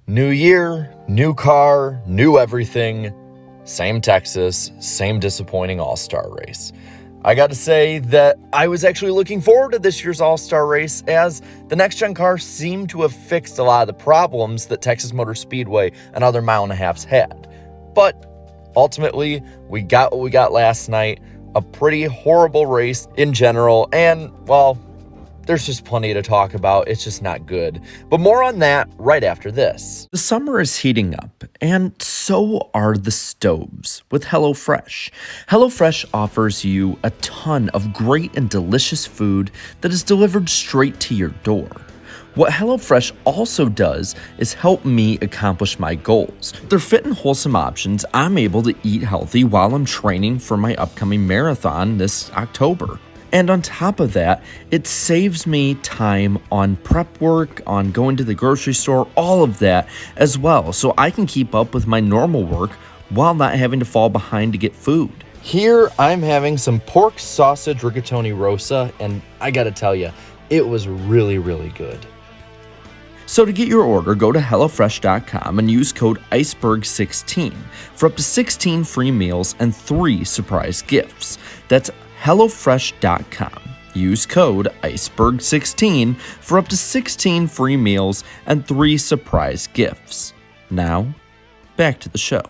New year, new car, new everything. Same Texas, same disappointing All-Star Race. I got to say that I was actually looking forward to this year's All-Star Race, as the next-gen car seemed to have fixed a lot of the problems that Texas Motor Speedway and other mile-and-a-halves had. But ultimately, we got what we got last night, a pretty horrible race in general, and, well, there's just plenty to talk about. It's just not good. But more on that right after this. The summer is heating up, and so are the stoves with HelloFresh. HelloFresh offers you a ton of great and delicious food that is delivered straight to your door. What HelloFresh also does is help me accomplish my goals. With their fit and wholesome options, I'm able to eat healthy while I'm training for my upcoming marathon this October. And on top of that, it saves me time on prep work, on going to the grocery store, all of that as well, so I can keep up with my normal work while not having to fall behind to get food. Here, I'm having some pork sausage rigatoni rosa, and I gotta tell you, it was really, really good. So to get your order, go to HelloFresh.com and use code Iceberg16 for up to 16 free meals and 3 surprise gifts. That's HelloFresh.com. Use code Iceberg16 for up to 16 free meals and 3 surprise gifts. Now, back to the show.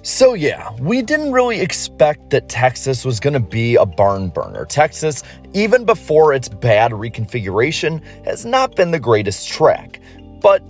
So yeah, we didn't really expect that Texas was going to be a barn burner. Texas, even before its bad reconfiguration, has not been the greatest track. But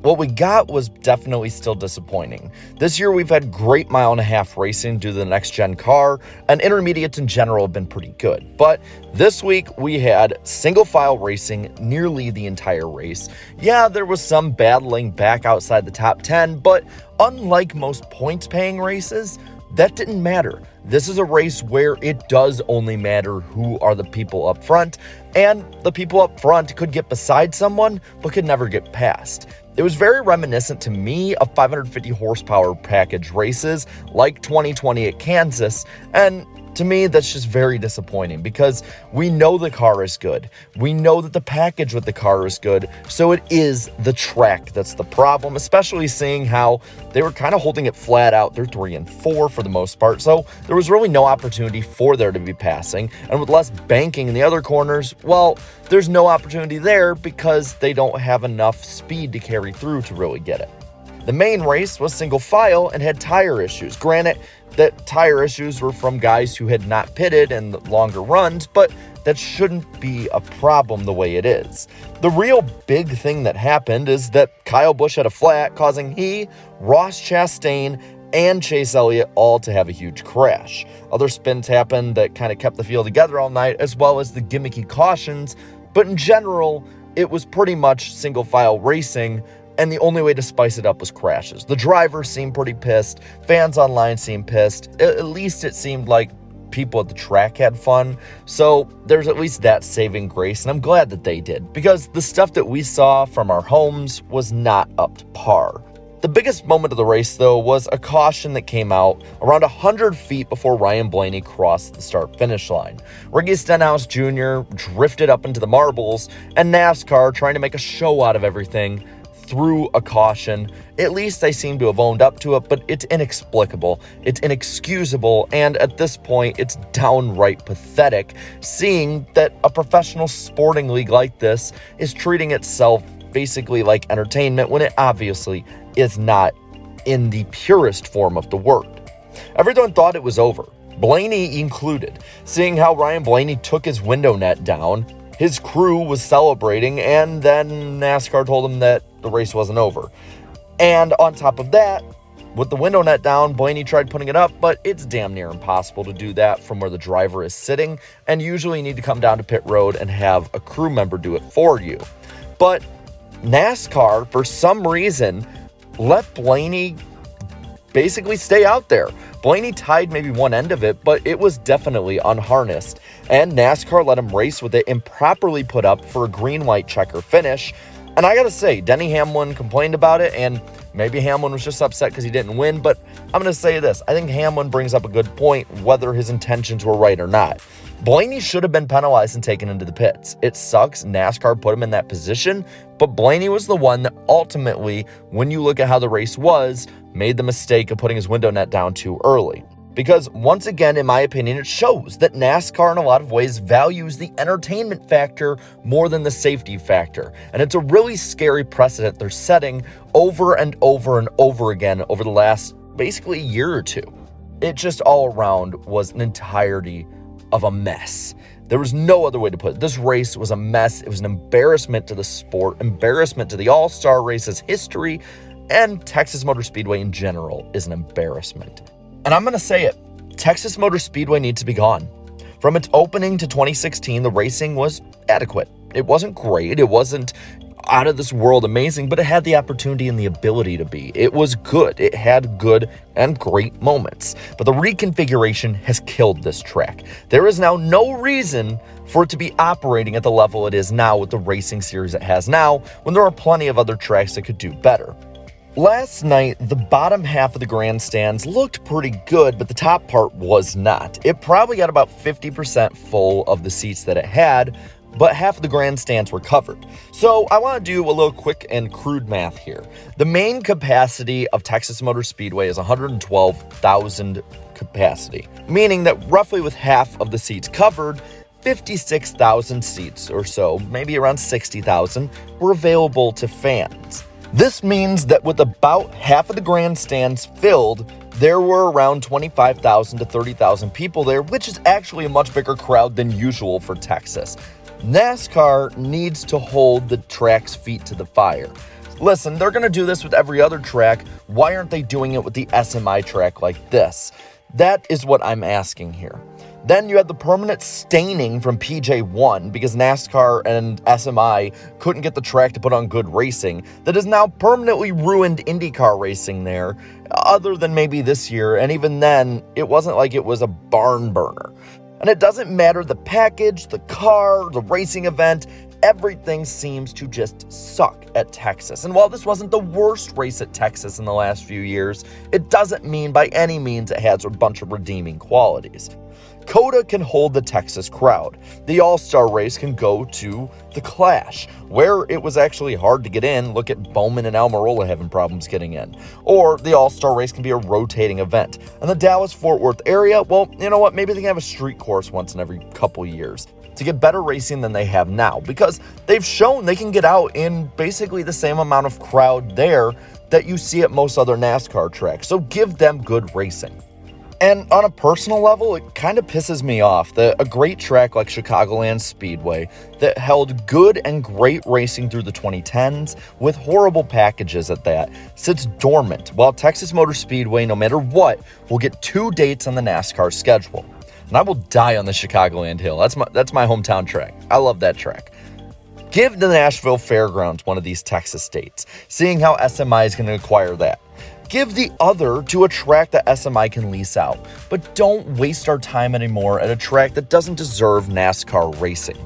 what we got was definitely still disappointing. This year we've had great mile-and-a-half racing due to the next-gen car, and intermediates in general have been pretty good. But this week we had single-file racing nearly the entire race. Yeah, there was some battling back outside the top 10, but unlike most points-paying races, that didn't matter. This is a race where it does only matter who are the people up front, and the people up front could get beside someone, but could never get past. It was very reminiscent to me of 550 horsepower package races like 2020 at Kansas, and to me that's just very disappointing because we know the car is good. We know that the package with the car is good, so it is the track that's the problem, especially seeing how they were kind of holding it flat out. They're 3 and 4 for the most part, so there was really no opportunity for there to be passing, and with less banking in the other corners, well, there's no opportunity there because they don't have enough speed to carry through to really get it. The main race was single file and had tire issues. Granted, that tire issues were from guys who had not pitted in the longer runs, but that shouldn't be a problem the way it is. The real big thing that happened is that Kyle Busch had a flat, causing he, Ross Chastain, and Chase Elliott all to have a huge crash. Other spins happened that kind of kept the field together all night, as well as the gimmicky cautions, but in general, it was pretty much single file racing, and the only way to spice it up was crashes. The drivers seemed pretty pissed. Fans online seemed pissed. At least it seemed like people at the track had fun. So there's at least that saving grace, and I'm glad that they did, because the stuff that we saw from our homes was not up to par. The biggest moment of the race, though, was a caution that came out around 100 feet before Ryan Blaney crossed the start-finish line. Ricky Stenhouse Jr. drifted up into the marbles, and NASCAR, trying to make a show out of everything, threw a caution. At least they seem to have owned up to it, but it's inexplicable, it's inexcusable, and at this point, it's downright pathetic, seeing that a professional sporting league like this is treating itself basically like entertainment when it obviously is not in the purest form of the word. Everyone thought it was over, Blaney included, seeing how Ryan Blaney took his window net down. His crew was celebrating, and then NASCAR told him that the race wasn't over. And on top of that, with the window net down, Blaney tried putting it up, but it's damn near impossible to do that from where the driver is sitting, and usually you need to come down to pit road and have a crew member do it for you. But NASCAR, for some reason, let Blaney basically stay out there. Blaney tied maybe one end of it, but it was definitely unharnessed, and NASCAR let him race with it improperly put up for a green-white checker finish. And I gotta say, Denny Hamlin complained about it, and maybe Hamlin was just upset because he didn't win, but I'm gonna say this. I think Hamlin brings up a good point, whether his intentions were right or not. Blaney should have been penalized and taken into the pits. It sucks NASCAR put him in that position, but Blaney was the one that ultimately, when you look at how the race was, made the mistake of putting his window net down too early. Because once again, in my opinion, it shows that NASCAR in a lot of ways values the entertainment factor more than the safety factor. And it's a really scary precedent they're setting over and over and over again over the last basically year or two. It just all around was an entirety of a mess. There was no other way to put it. This race was a mess. It was an embarrassment to the sport, embarrassment to the All-Star Race's history, and Texas Motor Speedway in general is an embarrassment. And I'm going to say it, Texas Motor Speedway needs to be gone. From its opening to 2016, the racing was adequate. It wasn't great. It wasn't out of this world amazing, but it had the opportunity and the ability to be. It was good. It had good and great moments. But the reconfiguration has killed this track. There is now no reason for it to be operating at the level it is now with the racing series it has now, when there are plenty of other tracks that could do better. Last night, the bottom half of the grandstands looked pretty good, but the top part was not. It probably got about 50% full of the seats that it had, but half of the grandstands were covered. So I want to do a little quick and crude math here. The main capacity of Texas Motor Speedway is 112,000 capacity, meaning that roughly with half of the seats covered, 56,000 seats or so, maybe around 60,000, were available to fans. This means that with about half of the grandstands filled, there were around 25,000 to 30,000 people there, which is actually a much bigger crowd than usual for Texas. NASCAR needs to hold the track's feet to the fire. Listen, they're going to do this with every other track. Why aren't they doing it with the SMI track like this? That is what I'm asking here. Then you had the permanent staining from PJ1 because NASCAR and SMI couldn't get the track to put on good racing that has now permanently ruined IndyCar racing there, other than maybe this year, and even then, it wasn't like it was a barn burner. And it doesn't matter the package, the car, the racing event, everything seems to just suck at Texas. And while this wasn't the worst race at Texas in the last few years, it doesn't mean by any means it has a bunch of redeeming qualities. COTA can hold the Texas crowd. The All-Star Race can go to the Clash, where it was actually hard to get in. Look at Bowman and Almirola having problems getting in. Or the All-Star Race can be a rotating event. And the Dallas-Fort Worth area, well, you know what? Maybe they can have a street course once in every couple years to get better racing than they have now, because they've shown they can get out in basically the same amount of crowd there that you see at most other NASCAR tracks. So give them good racing. And on a personal level, it kind of pisses me off that a great track like Chicagoland Speedway that held good and great racing through the 2010s with horrible packages at that sits dormant, while Texas Motor Speedway, no matter what, will get 2 dates on the NASCAR schedule. And I will die on the Chicagoland Hill. That's my hometown track. I love that track. Give the Nashville Fairgrounds one of these Texas dates, seeing how SMI is going to acquire that. Give the other to a track that SMI can lease out, but don't waste our time anymore at a track that doesn't deserve NASCAR racing.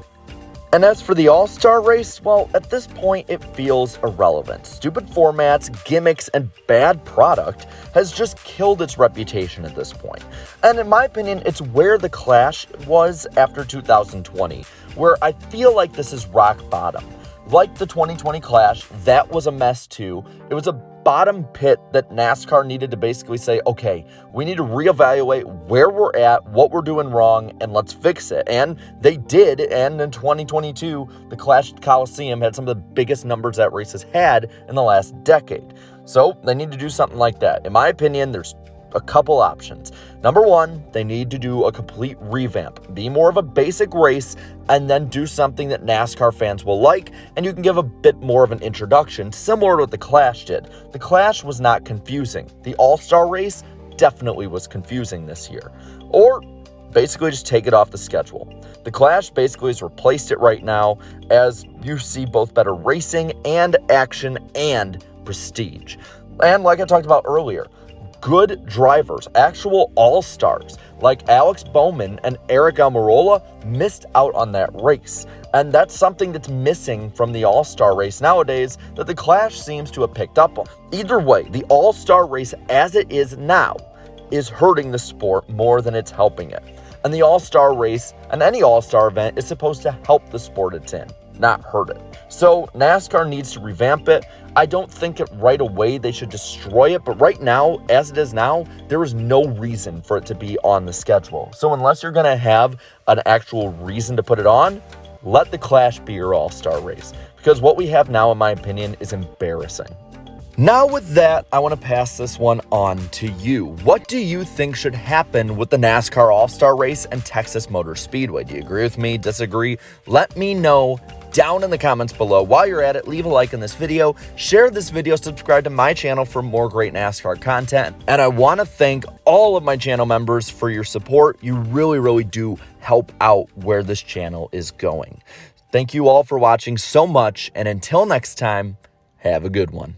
And as for the All-Star Race, well, at this point, it feels irrelevant. Stupid formats, gimmicks, and bad product has just killed its reputation at this point. And in my opinion, it's where the Clash was after 2020, where I feel like this is rock bottom. Like the 2020 Clash, that was a mess too. It was a bottom pit that NASCAR needed to basically say, okay, we need to reevaluate where we're at, what we're doing wrong, and let's fix it. And they did, and in 2022, the Clash at Coliseum had some of the biggest numbers that race has had in the last decade. So they need to do something like that. In my opinion, there's a couple options. Number one, they need to do a complete revamp, be more of a basic race, and then do something that NASCAR fans will like, and you can give a bit more of an introduction, similar to what the Clash did. The Clash was not confusing. The All-Star Race definitely was confusing this year. Or basically just take it off the schedule. The Clash basically has replaced it right now, as you see both better racing and action and prestige. And like I talked about earlier, good drivers, actual all-stars like Alex Bowman and Eric Almirola missed out on that race. And that's something that's missing from the All-Star Race nowadays that the Clash seems to have picked up on. Either way, the All-Star Race as it is now is hurting the sport more than it's helping it. And the All-Star Race and any All-Star event is supposed to help the sport it's in, not hurt it. So NASCAR needs to revamp it. I don't think it right away they should destroy it, but right now, as it is now, there is no reason for it to be on the schedule. So unless you're gonna have an actual reason to put it on, let the Clash be your All-Star Race, because what we have now, in my opinion, is embarrassing. Now with that, I want to pass this one on to you. What do you think should happen with the NASCAR All-Star Race and Texas Motor Speedway? Do you agree with me? Disagree? Let me know down in the comments below. While you're at it, leave a like in this video, share this video, subscribe to my channel for more great NASCAR content. And I want to thank all of my channel members for your support. You really, really do help out where this channel is going. Thank you all for watching so much, and until next time, have a good one.